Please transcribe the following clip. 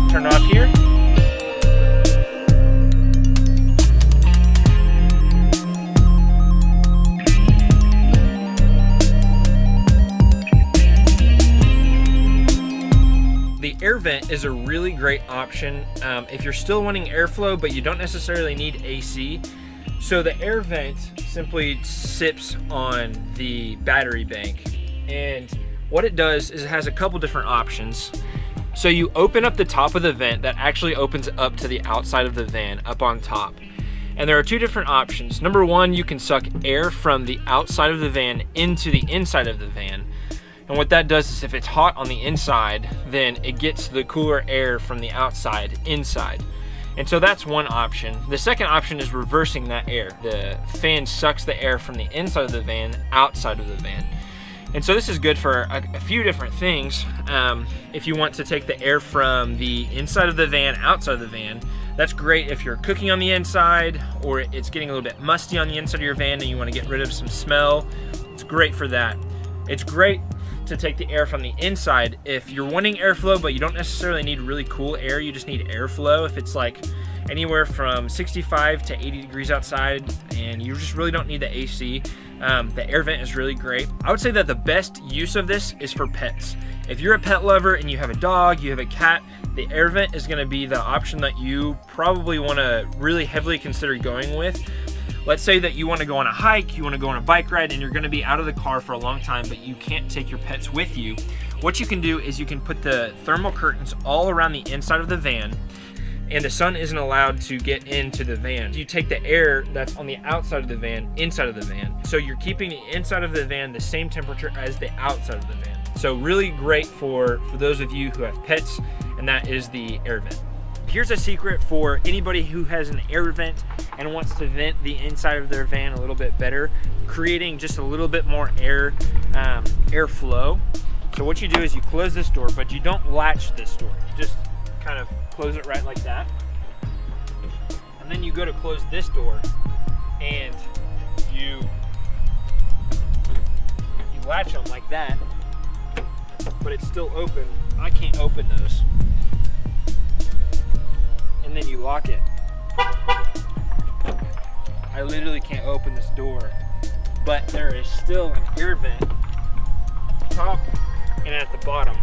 turn it off here. The air vent is a really great option if you're still wanting airflow, but you don't necessarily need AC. So the air vent simply sips on the battery bank, and what it does is it has a couple different options. So you open up the top of the vent that actually opens up to the outside of the van up on top. And there are two different options. Number one, you can suck air from the outside of the van into the inside of the van. And what that does is if it's hot on the inside, then it gets the cooler air from the outside inside. And so that's one option. The second option is reversing that air. The fan sucks the air from the inside of the van outside of the van. And so this is good for a few different things. If you want to take the air from the inside of the van outside of the van, that's great if you're cooking on the inside or it's getting a little bit musty on the inside of your van and you want to get rid of some smell. It's great for that. It's great to take the air from the inside if you're wanting airflow, but you don't necessarily need really cool air, you just need airflow. If it's like anywhere from 65 to 80 degrees outside and you just really don't need the AC, the air vent is really great. I would say that the best use of this is for pets. If you're a pet lover and you have a dog, you have a cat, the air vent is gonna be the option that you probably wanna really heavily consider going with. Let's say that you want to go on a hike, you want to go on a bike ride, and you're going to be out of the car for a long time, but you can't take your pets with you. What you can do is you can put the thermal curtains all around the inside of the van, and the sun isn't allowed to get into the van. You take the air that's on the outside of the van, inside of the van. So you're keeping the inside of the van the same temperature as the outside of the van. So really great for those of you who have pets, and that is the air vent. Here's a secret for anybody who has an air vent and wants to vent the inside of their van a little bit better, creating just a little bit more air airflow. So what you do is you close this door, but you don't latch this door. You just kind of close it right like that. And then you go to close this door and you latch them like that, but it's still open. I can't open those. And then you lock it. I literally can't open this door, but there is still an air vent top and at the bottom.